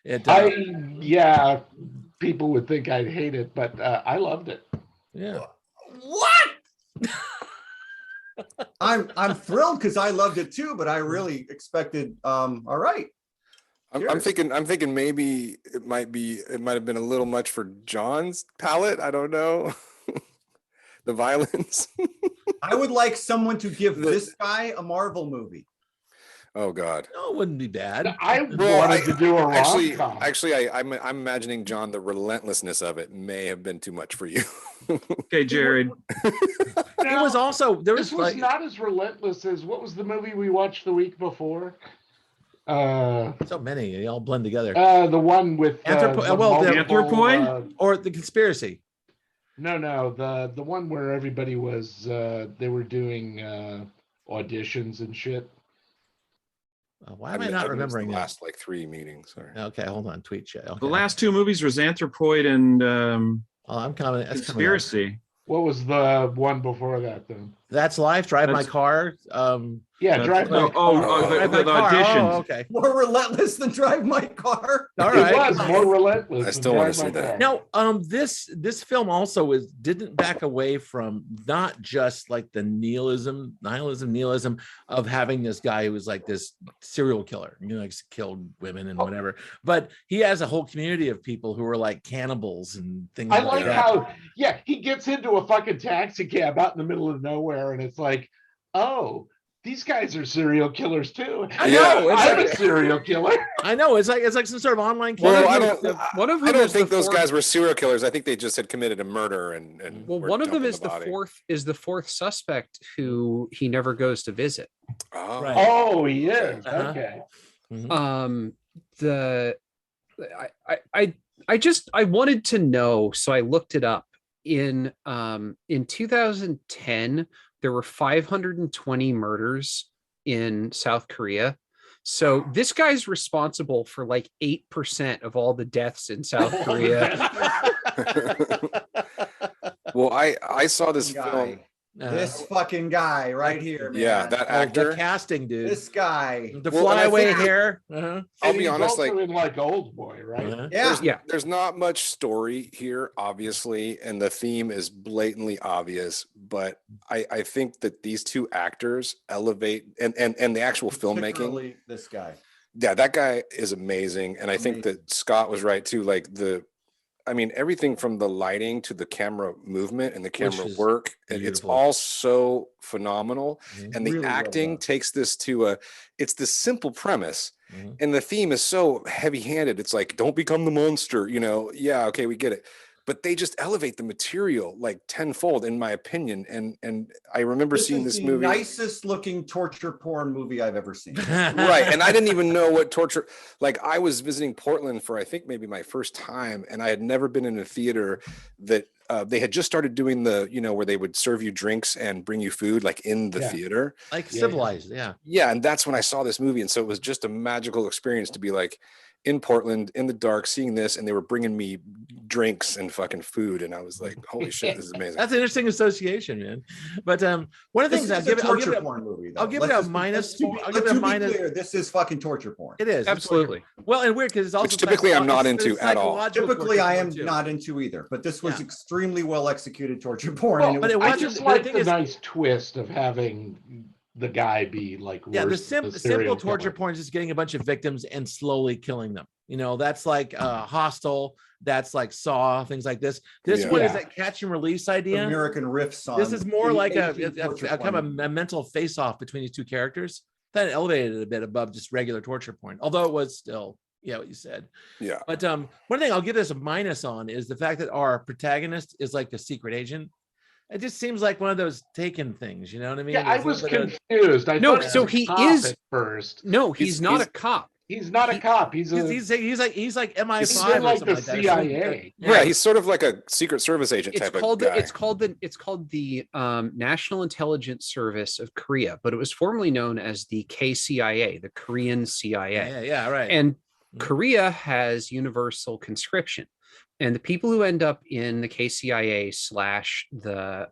Yeah, people would think I'd hate it, but I loved it. Yeah. What? I'm thrilled because I loved it too, but I really expected all right. I'm thinking maybe it might have been a little much for John's palate. I don't know. The violence. I would like someone to give this guy a Marvel movie. Oh God. No, it wouldn't be bad. I wanted to do a rom-com. Actually, I'm imagining, John, the relentlessness of it may have been too much for you. Okay, Jared. It was also this was not as relentless as what was the movie we watched the week before? So many, they all blend together. The one with the Anthropoid or The Conspiracy. No, the one where everybody was they were doing auditions and shit. Why am I not remembering the last like 3 meetings? Sorry. Okay, hold on. Tweet chat. Okay. The last 2 movies was Anthropoid and I'm coming. Conspiracy. What was the one before that then? That's Life. Drive My Car. Drive My Car. The audition. Oh, okay. More relentless than Drive My Car. All right. It was more relentless. I still want to see that. Now, this film also didn't back away from not just like the nihilism of having this guy who was like this serial killer, like killed women and whatever, but he has a whole community of people who are like cannibals and things. I like how he gets into a fucking taxi cab out in the middle of nowhere, and it's like, oh, these guys are serial killers too. I know. I'm a serial killer. I know. It's like some sort of online killer. Well, I don't think those guys were serial killers. I think they just had committed a murder and well, one of them is the fourth suspect who he never goes to visit. Oh, right. Oh, he is. Okay. Mm-hmm. I wanted to know, so I looked it up. In 2010, there were 520 murders in South Korea. So this guy's responsible for like 8% of all the deaths in South Korea. Well, I saw this film. This fucking guy right here, man. Yeah, that actor. The casting, dude. This guy. The flyaway hair. I'll be honest, also in like Old Boy, right? There's not much story here, obviously, and the theme is blatantly obvious. But I think that these two actors elevate and the actual filmmaking. This guy. Yeah, that guy is amazing, and I think that Scott was right too. Like everything from the lighting to the camera movement and the camera work, it's all so phenomenal. And the really acting takes this to it's this simple premise. And the theme is so heavy-handed. It's like, don't become the monster, Yeah, okay, we get it. But they just elevate the material like tenfold, in my opinion. And I remember seeing this movie. Nicest looking torture porn movie I've ever seen. Right. And I didn't even know what torture, like I was visiting Portland for, I think maybe my first time. And I had never been in a theater that they had just started doing the, where they would serve you drinks and bring you food, like in the theater. Like civilized. Yeah. And that's when I saw this movie. And so it was just a magical experience to be like, in Portland in the dark seeing this, and they were bringing me drinks and fucking food, and I was like, holy shit, this is amazing. That's an interesting association, man. But one of the things I'll give it a minus. This is fucking torture porn. It is absolutely. Well, and weird because it's also, which typically I'm not into at all. Typically I am not into either, but this was extremely well executed torture porn. Well, but I just like the nice twist of having the guy be like, the simple torture porn is just getting a bunch of victims and slowly killing them. That's like Hostel, that's like Saw, things like this. This one is that catch and release idea. American Riff song. This is more like a kind of a mental face-off between these two characters that elevated it a bit above just regular torture porn, although it was still what you said. Yeah. But one thing I'll give this a minus on is the fact that our protagonist is like a secret agent. It just seems like one of those Taken things, you know what I mean? Yeah, I was confused. So he is at first. No, he's not a cop. He's not a cop. He's like MI5 he's or like something the like that. CIA. Yeah, he's sort of like a Secret Service agent type of guy. It's called the National Intelligence Service of Korea, but it was formerly known as the KCIA, the Korean CIA. Yeah, right. And Korea has universal conscription. And the people who end up in the KCIA / the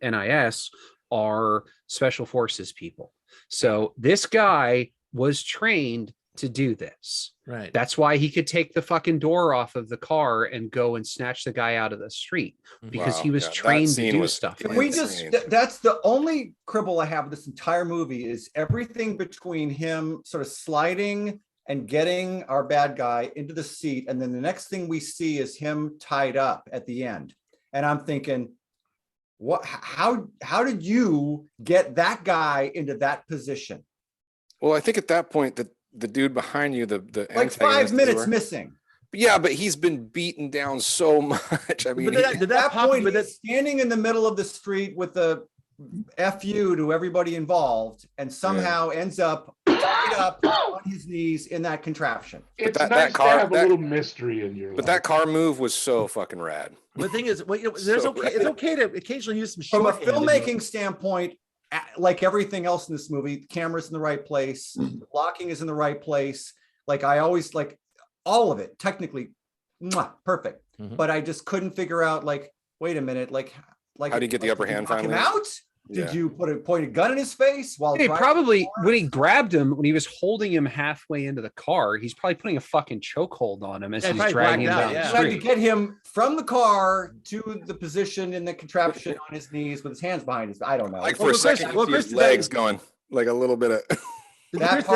NIS are special forces people. So this guy was trained to do this. Right. That's why he could take the fucking door off of the car and go and snatch the guy out of the street, because he was trained to do stuff. Can we just, that's the only quibble I have with this entire movie is everything between him sort of sliding and getting our bad guy into the seat. And then the next thing we see is him tied up at the end. And I'm thinking, how did you get that guy into that position? Well, I think at that point that the dude behind you, the like 5 minutes missing. Yeah, but he's been beaten down so much. I mean, at that point, he's standing in the middle of the street with the FU to everybody involved, and somehow ends up tied up on his knees in that contraption. It's nice to have a little mystery in your life. But that car move was so fucking rad. The thing is, well, it's okay to occasionally use some From a shorthand. filmmaking standpoint, like everything else in this movie, the camera's in the right place, the blocking is in the right place. Like I always like all of it, technically, perfect. But I just couldn't figure out, like, wait a minute, like how do you get the upper hand finally? Him out? Did you point a gun in his face while he probably, when he grabbed him, when he was holding him halfway into the car, he's probably putting a fucking chokehold on him as he's dragging him down the street. Tried to get him from the car to the position in the contraption on his knees with his hands behind his, I don't know. Like for a second, you see his legs going, like a little bit of. Did that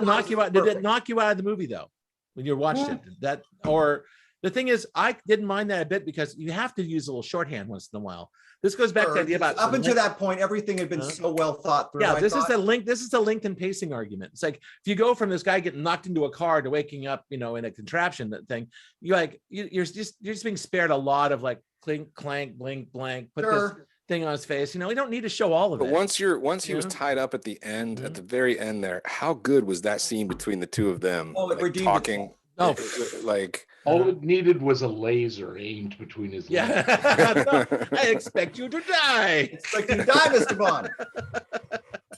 knock you out? Did it knock you out of the movie though, when you watched it? Or the thing is, I didn't mind that a bit because you have to use a little shorthand once in a while. This goes back to the idea about up until that point, everything had been so well thought through. Yeah, this is the LinkedIn pacing argument. It's like if you go from this guy getting knocked into a car to waking up, in a contraption, that thing, you're just being spared a lot of like clink, clank, blink, blank, put this thing on his face. We don't need to show all of it. But once he was tied up at the end, at the very end there, how good was that scene between the two of them? Oh, it talking. Oh, like all it needed was a laser aimed between his legs. I expect you to die. Expect you to die, Mr. Bond.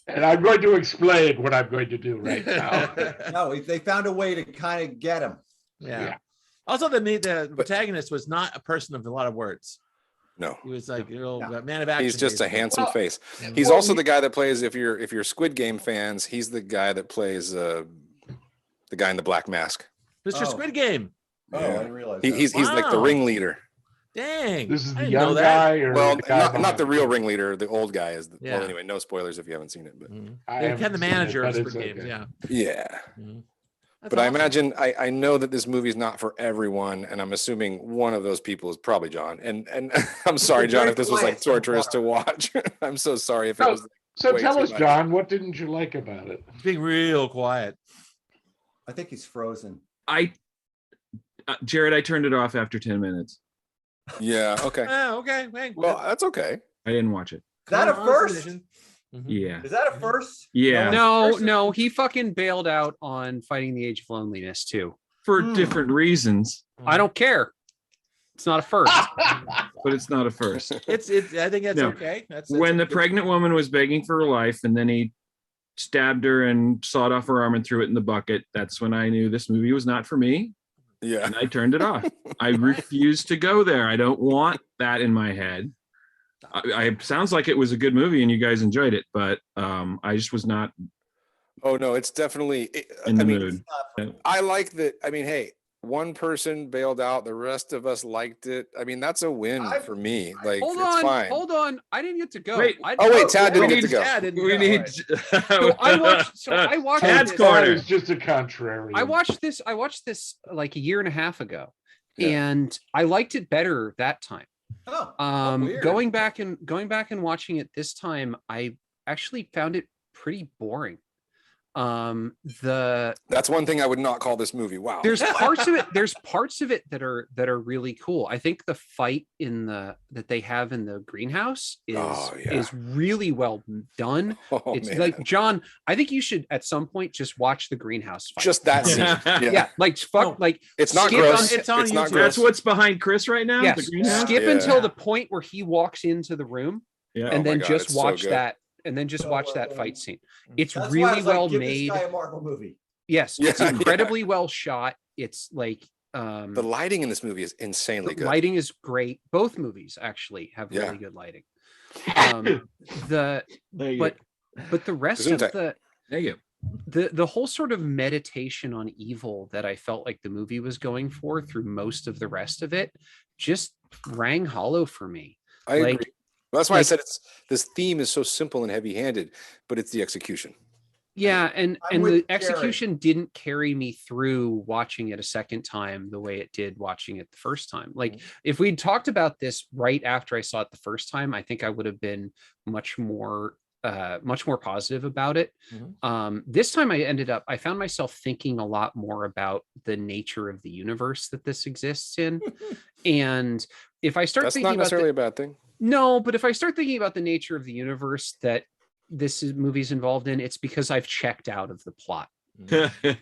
And I'm going to explain what I'm going to do right now. No, they found a way to kind of get him. Yeah. Also, the protagonist was not a person of a lot of words. No, he was like a man of action. He's just a handsome face. He's also the guy that plays. If you're Squid Game fans, he's the guy that plays the guy in the black mask. Mr. Squid Game. Oh, I didn't realize he's like the ringleader. Dang. This is the young guy, or well, the guy not the real ringleader. The old guy is. Well, anyway, no spoilers if you haven't seen it. But kind of manager of Squid Games. Yeah. But I imagine I know that this movie is not for everyone, and I'm assuming one of those people is probably John. And I'm sorry, John, if this was like torturous to watch. I'm so sorry if it was. So tell us, John, what didn't you like about it? It's being real quiet. I think he's frozen. Jared, I turned it off after 10 minutes. Yeah. Okay. Okay. Well, that's okay. I didn't watch it. Is that a first? Yeah. Is that a first? Yeah. No, he fucking bailed out on Fighting the Age of Loneliness too. For different reasons. I don't care. It's not a first. But it's not a first. It's I think that's okay. That's when the pregnant woman was begging for her life and then he stabbed her and sawed off her arm and threw it in the bucket. That's when I knew this movie was not for me. Yeah. And I turned it off. I refuse to go there. I don't want that in my head. I sounds like it was a good movie and you guys enjoyed it, but I just was not. Oh no, it's definitely in the mood. I like that. I mean, hey, one person bailed out, the rest of us liked it. I mean, that's a win for me. Like, it's fine. Hold on. I didn't get to go. Wait. Tad didn't get to go. We need. I watched. Tad's this. corner. It's just a contrary. I watched this like a year and a half ago, and I liked it better that time. Weird. Going back and watching it this time, I actually found it pretty boring. That's one thing I would not call this movie. Wow. There's parts of it that are really cool. I think the fight that they have in the greenhouse is really well done. It's man. Like, John, I think you should at some point just watch the greenhouse fight. Just that scene. Yeah, like fuck, like it's not gross. It's not gross. That's what's behind Chris right now. Yes. The greenhouse? Skip until the point where he walks into the room, and then just watch that. And then just watch that fight scene. It's really well made. Give this guy a Marvel movie. Yes, it's incredibly well shot. It's like the lighting in this movie is insanely good. Lighting is great. Both movies actually have really good lighting. But the rest of the Thank you. the whole sort of meditation on evil that I felt like the movie was going for through most of the rest of it just rang hollow for me. I agree. Well, that's why I said this theme is so simple and heavy-handed, but it's the execution. Yeah, and the execution didn't carry me through watching it a second time the way it did watching it the first time. Like if we'd talked about this right after I saw it the first time, I think I would have been much more positive about it. This time I found myself thinking a lot more about the nature of the universe that this exists in. And if I start That's thinking not necessarily a bad thing. No, but if I start thinking about the nature of the universe that this movie's involved in, it's because I've checked out of the plot.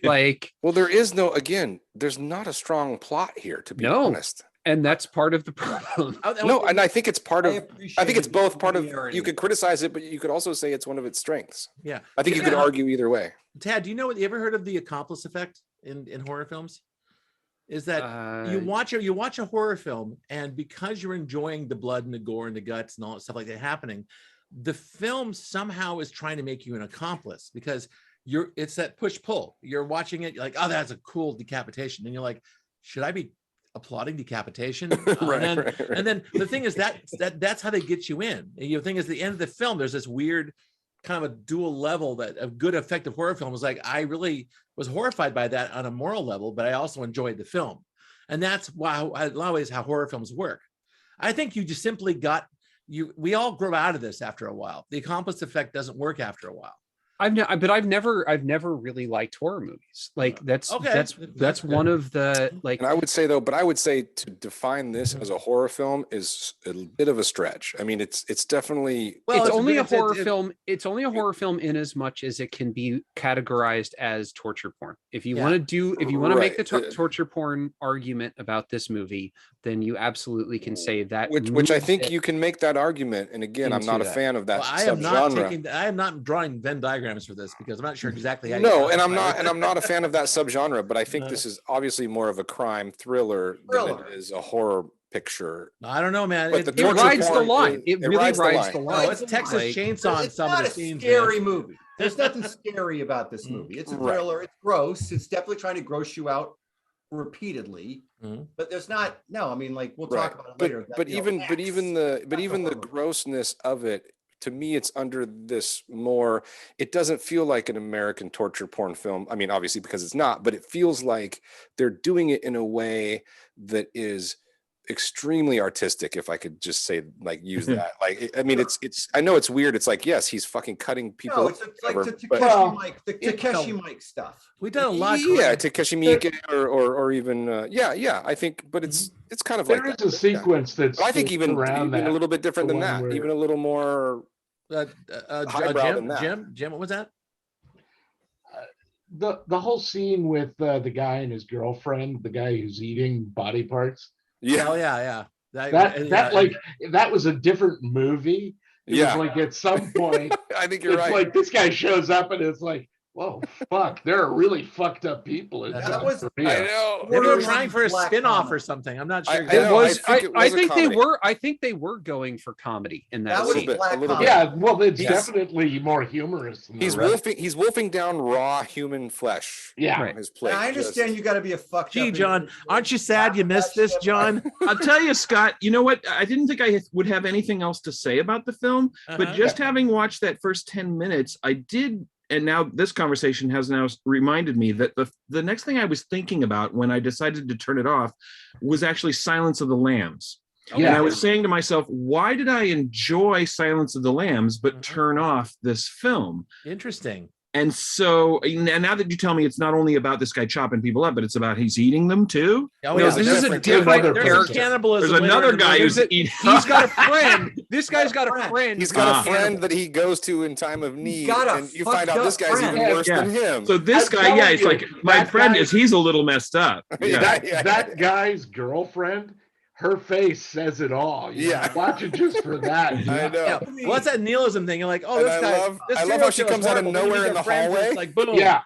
Like, well, there's not a strong plot here, to be honest. And that's part of the problem. No, and I think it's part of. I think it's both part of. You could criticize it, but you could also say it's one of its strengths. Yeah, I think you could argue either way. Tad, do you know what? You ever heard of the accomplice effect in horror films? Is that you watch a horror film, and because you're enjoying the blood and the gore and the guts and all that stuff like that happening, the film somehow is trying to make you an accomplice because it's that push-pull. You're watching it, you're like, oh, that's a cool decapitation. And you're like, should I be applauding decapitation? And then the thing is that's how they get you in. And the thing is, the end of the film, there's this weird kind of a dual level that a good effective horror film was like, I really was horrified by that on a moral level, but I also enjoyed the film. And that's why a lot of ways how horror films work. I think you just simply we all grow out of this after a while. The accomplice effect doesn't work after a while. I've never really liked horror movies. Like that's one of the like. And I would say to define this as a horror film is a bit of a stretch. I mean, it's definitely it's only a horror film. It's only a horror film in as much as it can be categorized as torture porn. If you want to make the torture porn argument about this movie, then you absolutely can say that. Which I think you can make that argument. And again, I'm not a fan of that subgenre. I am not drawing Venn diagrams for this because I'm not sure exactly how. I'm not a fan of that subgenre, but I think this is obviously more of a crime thriller than it is a horror picture. I don't know, man. It rides the line. It really rides the line. Oh, it's Texas Chainsaw in some of the scenes. It's not a scary movie. There's nothing scary about this movie. It's a thriller. It's gross. It's definitely trying to gross you out repeatedly, but there's not. No, I mean, like we'll talk about it later. But even the grossness of it. To me, it's under this more, it doesn't feel like an American torture porn film. I mean, obviously because it's not, but it feels like they're doing it in a way that is extremely artistic, if I could just say, like, use that. Like, I mean, it's I know it's weird. It's like, yes, he's fucking cutting people. No, it's like the Takeshi Mike stuff. We've done a lot. Yeah, Takeshi Miike or even I think, but it's kind of there is a sequence that's. I think even a little bit different than that. Even a little more. Jim, what was that? The whole scene with the guy and his girlfriend, the guy who's eating body parts. Yeah. Oh, yeah. That was a different movie. It was like at some point, I think you're right. Like this guy shows up and it's like, whoa, fuck! There are really fucked up people in South Korea. I know. They were trying for a spin-off or something. I'm not sure. I think they were going for comedy in that scene. A little bit. Yeah, well, it's definitely more humorous. He's wolfing down raw human flesh. Yeah, on his plate. And I understand you got to be a fucked. Gee, John, aren't you sad you missed this, John? I'll tell you, Scott. You know what? I didn't think I would have anything else to say about the film, but just having watched that first 10 minutes, I did. And now this conversation has now reminded me that the next thing I was thinking about when I decided to turn it off was actually Silence of the Lambs. Yeah. And I was saying to myself, why did I enjoy Silence of the Lambs but turn off this film? Interesting. And so, and now that you tell me it's not only about this guy chopping people up, but it's about he's eating them too. Oh, yeah. This is a different character. Cannibalism. There's another guy who's eating. He's got a friend. This guy's got a friend. He's got a friend that he goes to in time of need, and you find out this guy's even worse than him. So this guy, it's like my friend he's a little messed up. That guy's girlfriend her face says it all. Yeah. Watch it just for that. I know. Yeah. What's that nihilism thing? You're like, oh, And this guy. I love how she comes out of nowhere in the hallway. It's like, boom. Yeah.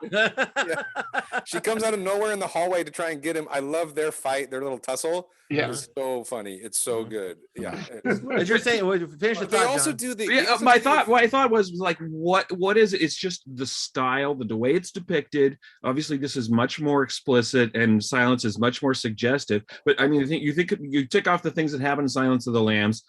She comes out of nowhere in the hallway to try and get him. I love their fight, their little tussle. Yeah. It's so funny. It's so good. Yeah. As you're saying, finish the They thought, also John. do the. Yeah, they also my do the- thought, what I thought was like, what is it? It's just the style, the way it's depicted. Obviously, this is much more explicit, and Silence is much more suggestive. But I mean, you think you tick off the things that happen in Silence of the Lambs.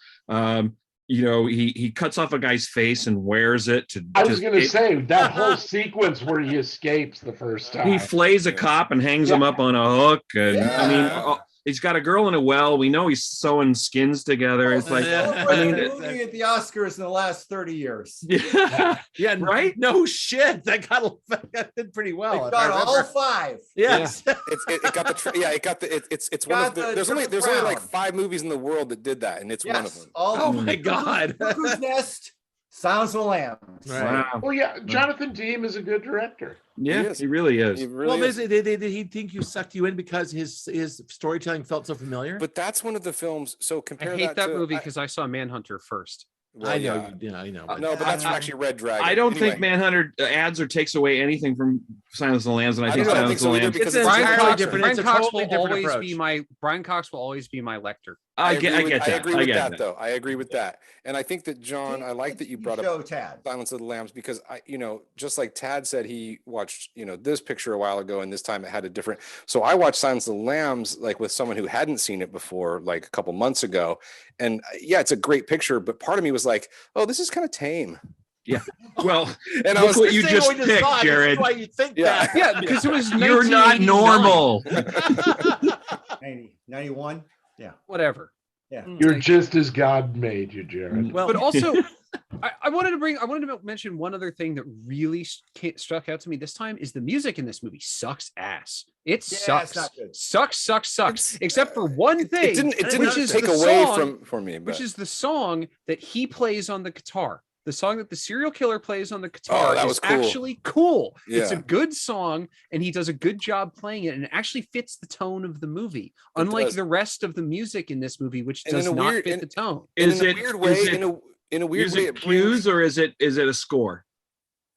You know, he cuts off a guy's face and wears it to. I was going to say that whole sequence where he escapes the first time. He flays a cop and hangs him up on a hook, and I mean, he's got a girl in a well. We know he's sewing skins together. It's like, I mean, movie at the Oscars in the last 30 years. Yeah, right? No shit. That that did pretty well. It got all 5. Yes. It got the it got the it's one of the there's only like 5 movies in the world that did that, and it's one of them. Oh my God. Cuckoo's Nest, Sounds of the Lambs. Right. Wow. Oh yeah, Jonathan Demme is a good director. Yeah, he really is. He really Well, is. did he think you sucked you in because his storytelling felt so familiar? But that's one of the films. So I compare hate that to, movie because I saw Manhunter first. well, I know, yeah. I know. No, but that's actually Red Dragon. I don't Anyway. think Manhunter adds or takes away anything from Silence of the Lambs, and I I think don't Silence think so of the either, Lambs. because It's it's entirely entirely different. Brian It's a Cox totally will different always approach. be my Brian Cox will always be my Lecter. I get that. I agree I with get that, that. though. I agree with that. And I think that, John, I like that you brought up Show Tad. Silence of the Lambs, because just like Tad said, he watched, this picture a while ago, and this time it had a different. So I watched Silence of the Lambs like with someone who hadn't seen it before, like a couple months ago. And yeah, it's a great picture, but part of me was like, oh, this is kind of tame. Yeah. Well, And I look was what like, you just picked, saw, Jared. That's why you think Yeah. that. Yeah, because it was You're not 1989. normal. 90, 91. Whatever. You're just as God made you, Jared. Well, But also, I wanted to mention one other thing that really struck out to me this time is the music in this movie sucks ass. It Yeah, sucks, it's not good. sucks. Except for one thing, It didn't which is take the away song- from me, but which is the song that he plays on the guitar. The song that the serial killer plays on the guitar that is was cool. actually cool. It's a Yeah. good song, and he does a good job playing it, and it actually fits the tone of the movie. Unlike does. the rest of the music in this movie, which And in does a not weird- fit and- the tone. and Is in a it weird way, is it- in a weird is way, it it brings, cues or is it a score?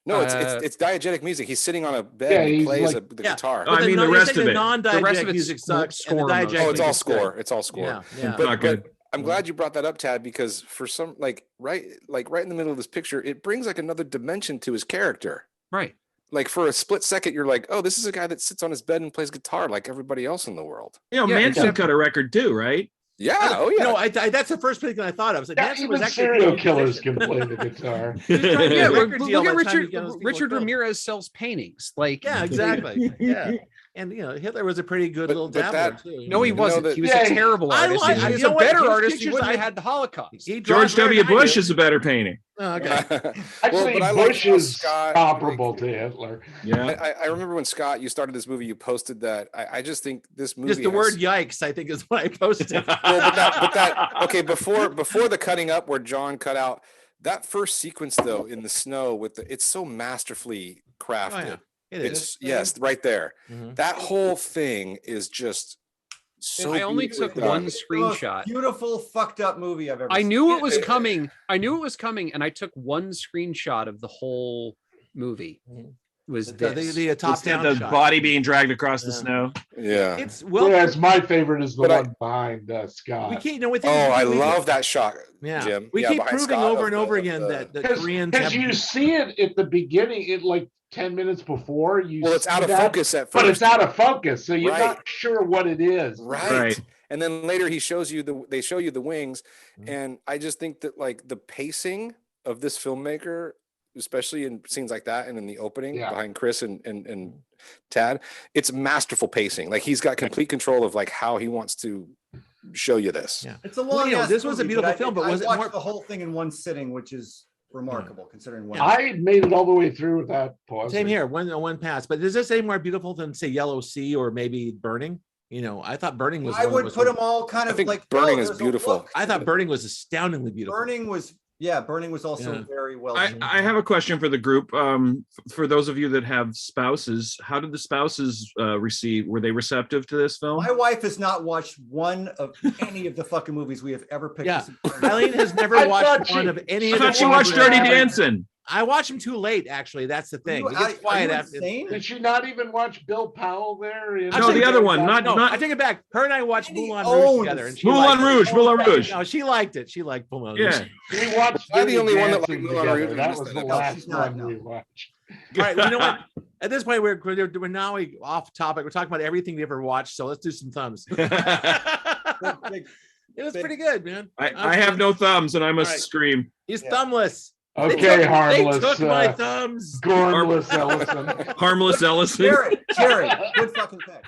no, Uh, it's diegetic music. He's sitting on a bed Yeah, and he he's plays like- the Yeah. guitar. I mean, the you're rest saying of the it. The rest non-diegetic of it's music sucks. score and the mostly. diegetic Oh, it's all music's good. score. It's all score. Yeah. But, Not good. I'm glad you brought that up, Tad, because for some right in the middle of this picture, it brings like another dimension to his character. Right. Like for a split second, you're like, oh, this is a guy that sits on his bed and plays guitar like everybody else in the world. Yeah, Manson cut a record too, right? Yeah. Oh yeah. No, that's the first thing I thought of. I was like, Yeah, Manson was even actually a serial good killers musician. can play the guitar. Yeah, record look deal at by the time he Richard. got those people Richard killed. Ramirez sells paintings. Like, Yeah, exactly. Yeah, and Hitler was a pretty good But- little but dabbler that- too. no, he You know wasn't. that- He was Yeah, a terrible I artist. like- If he you was know a what? better His artist, he pictures wouldn't have I- had the Holocaust. He draws George W. very Bush nice. is a better painting. Oh, okay. Actually, but I like Bush how is Scott, comparable like- to Hitler. Yeah. I remember when Scott, you started this movie, you posted that. I just think this movie Just the has- word "yikes," I think, is what I posted. Well, but that okay. Before the cutting up where John cut out that first sequence though in the snow with it's so masterfully crafted. It is. It's yes, right there. Mhm. That whole thing is just so. I only beautifully took done. one Most screenshot. beautiful, fucked up movie I've ever I seen. knew it was coming. And I took one screenshot of the whole movie. Was this? The top Instead down the shot. body being dragged across the Yeah. snow. Yeah. It's well. Whereas my favorite is the But I- one behind We Scott. can't. No, Oh, I love that shot, Yeah, Jim. we Yeah, keep behind proving Scott over of and over the- again of that the Because Koreans have. you see it at the beginning, it like 10 minutes before you. Well, it's see out of that, focus at but first. it's out of focus, so you're Right. not sure what it is. Right. And then later they show you the wings. Mhm. And I just think that like the pacing of this filmmaker, especially in scenes like that and in the opening Yeah. behind Chris and Tad, it's masterful pacing. Like he's got complete control of like how he wants to show you this. Yeah. It's a Well, long. you know, ass this was a movie, beautiful I- film, but I was it watched more- the whole thing in one sitting, which is remarkable considering what. I made it all the way through without pausing. Same here, one pass. But is this any more beautiful than say Yellow Sea or maybe Burning? I thought Burning was. I would put them all kind I of think like Burning no, is there's a beautiful. look. I thought Burning was astoundingly beautiful. Burning was Yeah, Burning was also very well. I have a question for the group. For those of you that have spouses, how did the spouses receive? Were they receptive to this film? My wife has not watched one of any of the fucking movies we have ever picked. Yeah, Eileen has never watched one of any I of the thought she watched Dirty Dancing. I watched them too late, actually. That's the thing. It gets quiet after. Did she not even watch Bill Powell there? No, the other one. Not. I take it back. Her and I watched Moulin Rouge together. And Moulin Rouge. No, she liked it. She liked Moulin Rouge. Yeah. We watched. I'm the only one that liked Moulin Rouge. That was the last one we watched. All right, you know what? At this point, we're now off topic. We're talking about everything we ever watched. So let's do some thumbs. It was pretty good, man. I have no thumbs, and I must scream. He's thumbless. Okay, harmless. They took my thumbs. Gormless Ellison. Harmless Ellison. Jared, good fucking thing.